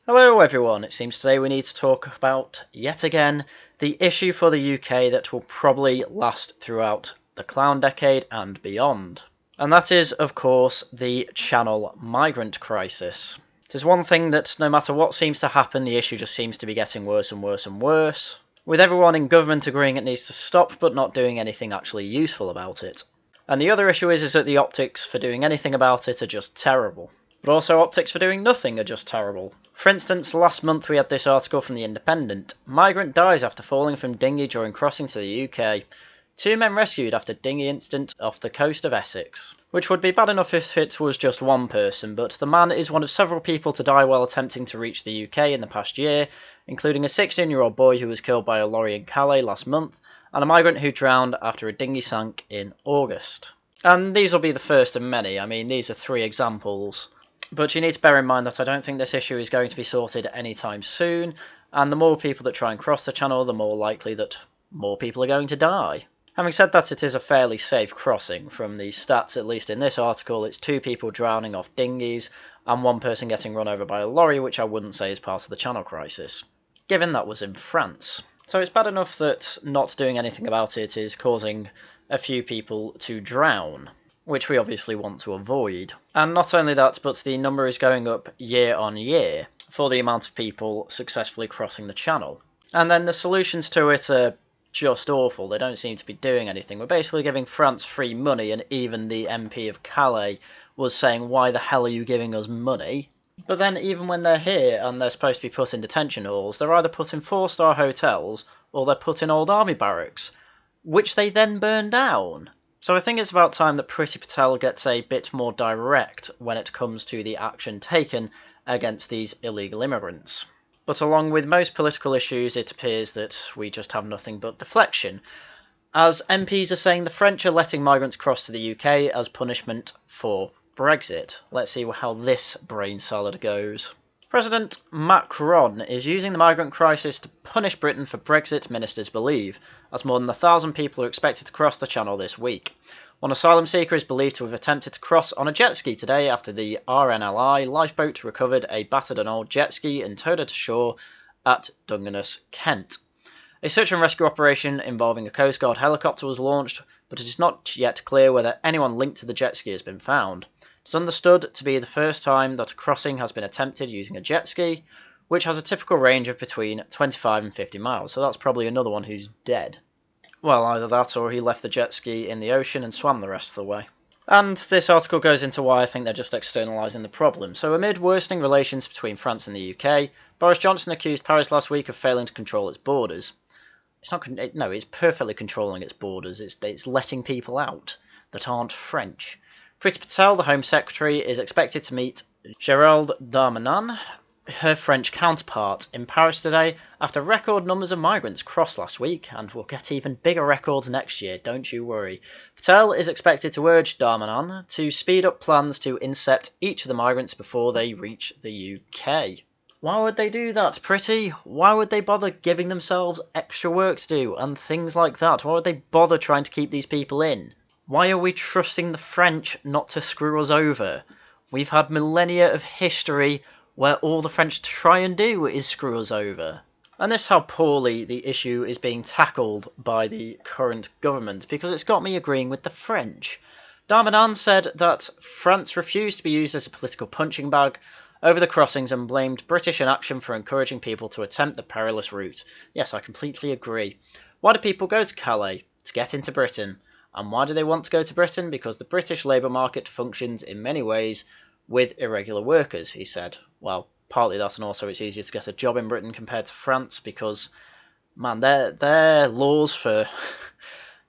Hello everyone, it seems today we need to talk about, yet again, the issue for the UK that will probably last throughout the clown decade and beyond. And that is, of course, the Channel migrant crisis. It is one thing that no matter what seems to happen, the issue just seems to be getting worse and worse and worse, with everyone in government agreeing it needs to stop but not doing anything actually useful about it. And the other issue is that the optics for doing anything about it are just terrible. But also optics for doing nothing are just terrible. For instance, last month we had this article from The Independent. Migrant dies after falling from dinghy during crossing to the UK. 2 men rescued after dinghy incident off the coast of Essex. Which would be bad enough if it was just one person, but the man is one of several people to die while attempting to reach the UK in the past year, including a 16-year-old boy who was killed by a lorry in Calais last month, and a migrant who drowned after a dinghy sank in August. And these will be the first of many. I mean, these are 3 examples. But you need to bear in mind that I don't think this issue is going to be sorted anytime soon, and the more people that try and cross the channel, the more likely that more people are going to die. Having said that, it is a fairly safe crossing. From the stats, at least in this article, it's 2 people drowning off dinghies, and 1 person getting run over by a lorry, which I wouldn't say is part of the channel crisis, given that was in France. So it's bad enough that not doing anything about it is causing a few people to drown, which we obviously want to avoid. And not only that, but the number is going up year on year for the amount of people successfully crossing the channel. And then the solutions to it are just awful. They don't seem to be doing anything. We're basically giving France free money, and even the MP of Calais was saying, why the hell are you giving us money? But then even when they're here and they're supposed to be put in detention halls, they're either put in 4-star hotels or they're put in old army barracks, which they then burn down. So I think it's about time that Priti Patel gets a bit more direct when it comes to the action taken against these illegal immigrants. But along with most political issues, it appears that we just have nothing but deflection, as MPs are saying the French are letting migrants cross to the UK as punishment for Brexit. Let's see how this brain salad goes. President Macron is using the migrant crisis to punish Britain for Brexit, ministers believe, as more than 1,000 people are expected to cross the channel this week. One asylum seeker is believed to have attempted to cross on a jet ski today after the RNLI lifeboat recovered a battered and old jet ski and towed it to shore at Dungeness, Kent. A search and rescue operation involving a Coast Guard helicopter was launched, but it is not yet clear whether anyone linked to the jet ski has been found. It's understood to be the first time that a crossing has been attempted using a jet ski, which has a typical range of between 25 and 50 miles, so that's probably another one who's dead. Well, either that or he left the jet ski in the ocean and swam the rest of the way. And this article goes into why I think they're just externalising the problem. So amid worsening relations between France and the UK, Boris Johnson accused Paris last week of failing to control its borders. It's perfectly controlling its borders. It's letting people out that aren't French. Priti Patel, the Home Secretary, is expected to meet Gérald Darmanin, her French counterpart, in Paris today after record numbers of migrants crossed last week, and will get even bigger records next year, don't you worry. Patel is expected to urge Darmanin to speed up plans to intercept each of the migrants before they reach the UK. Why would they do that, Priti? Why would they bother giving themselves extra work to do and things like that? Why would they bother trying to keep these people in? Why are we trusting the French not to screw us over? We've had millennia of history where all the French try and do is screw us over. And this is how poorly the issue is being tackled by the current government, because it's got me agreeing with the French. Darmanin said that France refused to be used as a political punching bag over the crossings and blamed British inaction for encouraging people to attempt the perilous route. Yes, I completely agree. Why do people go to Calais? To get into Britain. And why do they want to go to Britain? Because the British labour market functions in many ways with irregular workers, he said. Well, partly that, and also it's easier to get a job in Britain compared to France because, man, their laws for...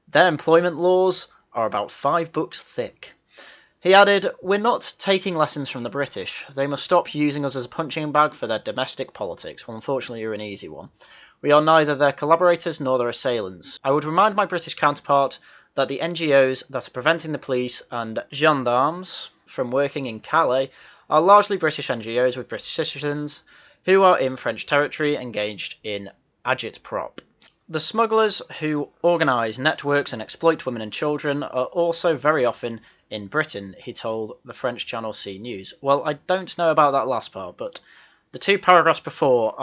their employment laws are about 5 books thick. He added, "We're not taking lessons from the British. They must stop using us as a punching bag for their domestic politics." Well, unfortunately, you're an easy one. "We are neither their collaborators nor their assailants. I would remind my British counterpart that the NGOs that are preventing the police and gendarmes from working in Calais are largely British NGOs with British citizens who are in French territory engaged in agitprop. The smugglers who organise networks and exploit women and children are also very often in Britain," he told the French channel C News. Well, I don't know about that last part, but The 2 paragraphs before,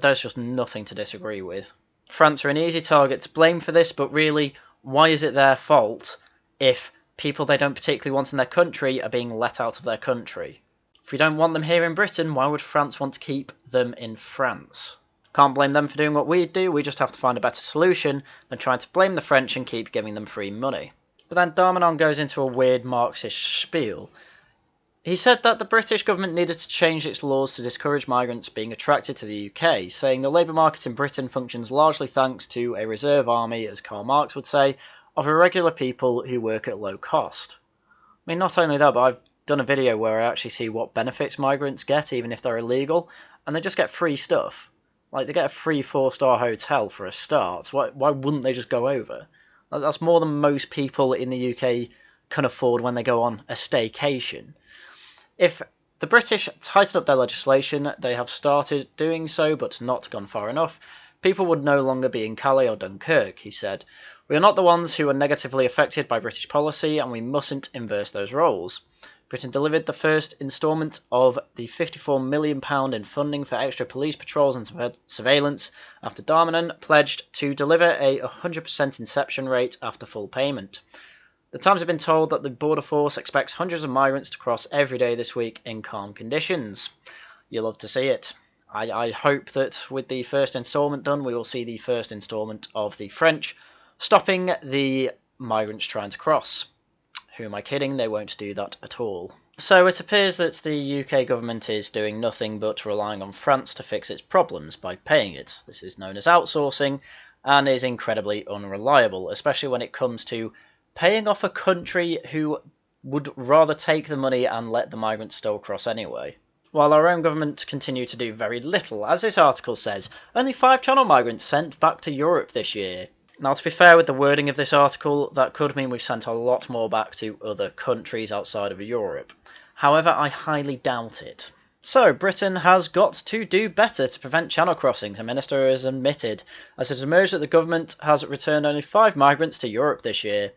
there's just nothing to disagree with. France are an easy target to blame for this, but really, why is it their fault if people they don't particularly want in their country are being let out of their country? If we don't want them here in Britain, why would France want to keep them in France? Can't blame them for doing what we do, we just have to find a better solution than trying to blame the French and keep giving them free money. But then Darmanin goes into a weird Marxist spiel. He said that the British government needed to change its laws to discourage migrants being attracted to the UK, saying the labour market in Britain functions largely thanks to a reserve army, as Karl Marx would say, of irregular people who work at low cost. I mean, not only that, but I've done a video where I actually see what benefits migrants get, even if they're illegal, and they just get free stuff. Like, they get a free 4-star hotel for a start. Why wouldn't they just go over? That's more than most people in the UK can afford when they go on a staycation. If the British tighten up their legislation, they have started doing so, but not gone far enough, people would no longer be in Calais or Dunkirk, he said. We are not the ones who are negatively affected by British policy, and we mustn't inverse those roles. Britain delivered the first instalment of the £54 million in funding for extra police patrols and surveillance after Darmanin pledged to deliver a 100% inception rate after full payment. The Times have been told that the Border Force expects hundreds of migrants to cross every day this week in calm conditions. You'll love to see it. I hope that with the first instalment done, we will see the first instalment of the French stopping the migrants trying to cross. Who am I kidding? They won't do that at all. So it appears that the UK government is doing nothing but relying on France to fix its problems by paying it. This is known as outsourcing and is incredibly unreliable, especially when it comes to paying off a country who would rather take the money and let the migrants still cross anyway. While our own government continue to do very little, as this article says, only 5 Channel migrants sent back to Europe this year. Now, to be fair with the wording of this article, that could mean we've sent a lot more back to other countries outside of Europe. However, I highly doubt it. So, Britain has got to do better to prevent channel crossings, a minister has admitted, as it has emerged that the government has returned only 5 migrants to Europe this year.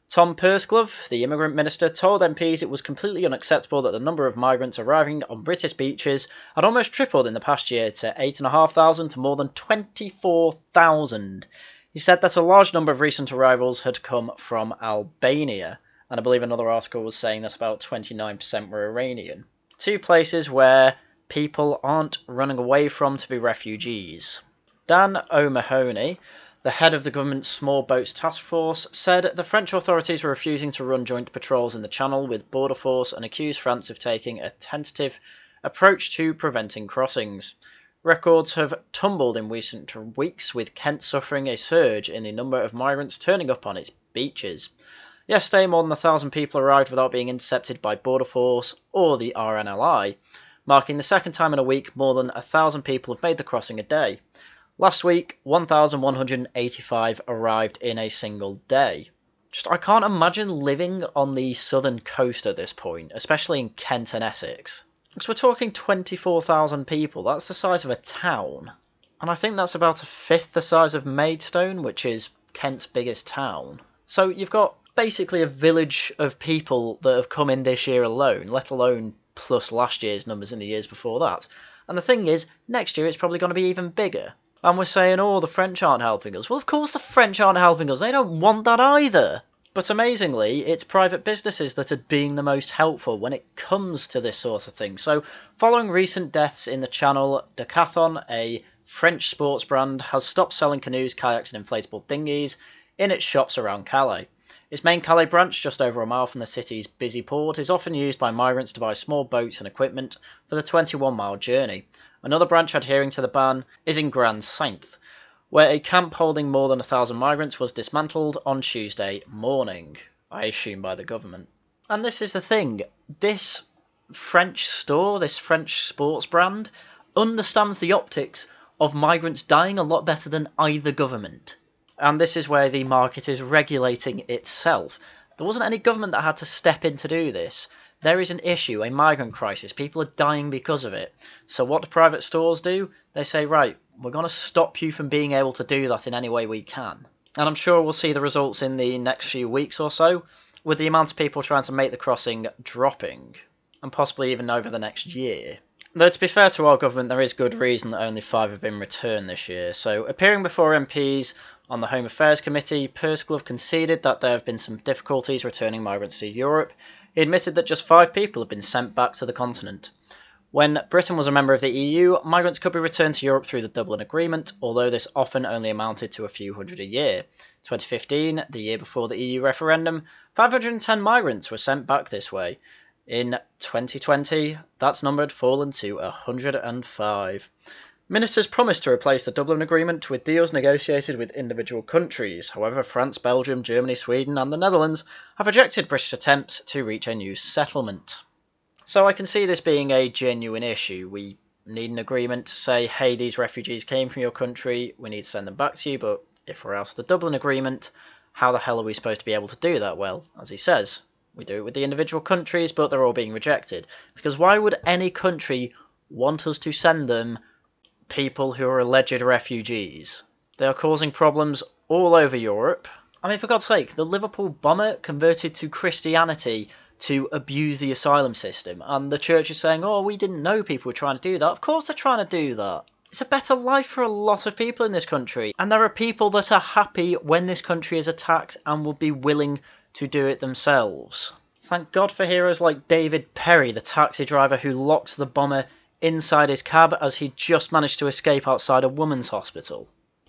Tom Pursglove, the immigrant minister, told MPs it was completely unacceptable that the number of migrants arriving on British beaches had almost tripled in the past year to 8,500 to more than 24,000. He said that a large number of recent arrivals had come from Albania, and I believe another article was saying that about 29% were Iranian. 2 places where people aren't running away from to be refugees. Dan O'Mahony, the head of the government's Small Boats Task Force, said the French authorities were refusing to run joint patrols in the Channel with Border Force and accused France of taking a tentative approach to preventing crossings. Records have tumbled in recent weeks, with Kent suffering a surge in the number of migrants turning up on its beaches. Yesterday, more than 1,000 people arrived without being intercepted by Border Force or the RNLI, marking the second time in a week more than 1,000 people have made the crossing a day. Last week, 1,185 arrived in a single day. I can't imagine living on the southern coast at this point, especially in Kent and Essex. Because we're talking 24,000 people, that's the size of a town. And I think that's about a fifth the size of Maidstone, which is Kent's biggest town. So you've got basically a village of people that have come in this year alone, let alone plus last year's numbers in the years before that. And the thing is, next year it's probably going to be even bigger. And we're saying, oh, the French aren't helping us. Well, of course the French aren't helping us. They don't want that either. But amazingly, it's private businesses that are being the most helpful when it comes to this sort of thing. So, following recent deaths in the Channel, Decathlon, a French sports brand, has stopped selling canoes, kayaks and inflatable dinghies in its shops around Calais. Its main Calais branch, just over a mile from the city's busy port, is often used by migrants to buy small boats and equipment for the 21-mile journey. Another branch adhering to the ban is in Grand Sainth, where a camp holding more than 1,000 migrants was dismantled on Tuesday morning, I assume by the government. And this is the thing, this French store, this French sports brand, understands the optics of migrants dying a lot better than either government. And this is where the market is regulating itself. There wasn't any government that had to step in to do this. There is an issue, a migrant crisis. People are dying because of it. So what do private stores do? They say, right, we're going to stop you from being able to do that in any way we can. And I'm sure we'll see the results in the next few weeks or so, with the amount of people trying to make the crossing dropping, and possibly even over the next year. Though to be fair to our government, there is good reason that only 5 have been returned this year. So, appearing before MPs on the Home Affairs Committee, Persgláeddyv conceded that there have been some difficulties returning migrants to Europe. He admitted that just 5 people have been sent back to the continent. When Britain was a member of the EU, migrants could be returned to Europe through the Dublin Agreement, although this often only amounted to a few hundred a year. 2015, the year before the EU referendum, 510 migrants were sent back this way. In 2020, that's number had fallen to 105. Ministers promised to replace the Dublin Agreement with deals negotiated with individual countries. However, France, Belgium, Germany, Sweden and the Netherlands have rejected British attempts to reach a new settlement. So I can see this being a genuine issue. We need an agreement to say, hey, these refugees came from your country, we need to send them back to you, but if we're out of the Dublin Agreement, how the hell are we supposed to be able to do that? Well, as he says, we do it with the individual countries, but they're all being rejected. Because why would any country want us to send them people who are alleged refugees? They are causing problems all over Europe. I mean, for God's sake, the Liverpool bomber converted to Christianity to abuse the asylum system, and the church is saying, oh, we didn't know people were trying to do that. Of course they're trying to do that. It's a better life for a lot of people in this country, and there are people that are happy when this country is attacked and will be willing to do it themselves. Thank God for heroes like David Perry, the taxi driver who locked the bomber inside his cab as he just managed to escape outside a women's hospital.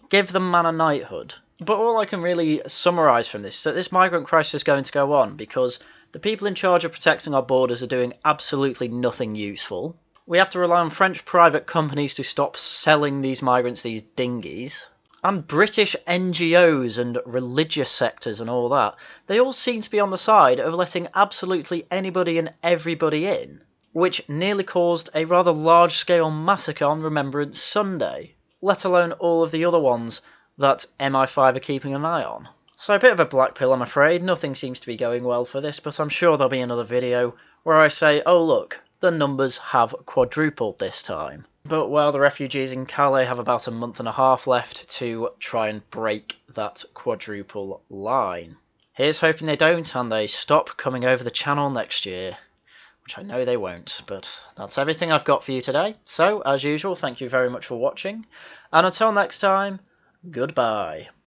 Give the man a knighthood. But all I can really summarise from this is that this migrant crisis is going to go on because the people in charge of protecting our borders are doing absolutely nothing useful. We have to rely on French private companies to stop selling these migrants these dinghies. And British NGOs and religious sectors and all that, they all seem to be on the side of letting absolutely anybody and everybody in, which nearly caused a rather large-scale massacre on Remembrance Sunday, let alone all of the other ones that MI5 are keeping an eye on. So a bit of a black pill, I'm afraid. Nothing seems to be going well for this, but I'm sure there'll be another video where I say, oh look, the numbers have quadrupled this time. But, well, the refugees in Calais have about a month and a half left to try and break that quadruple line. Here's hoping they don't and they stop coming over the channel next year, which I know they won't, but that's everything I've got for you today. So, as usual, thank you very much for watching, and until next time, goodbye.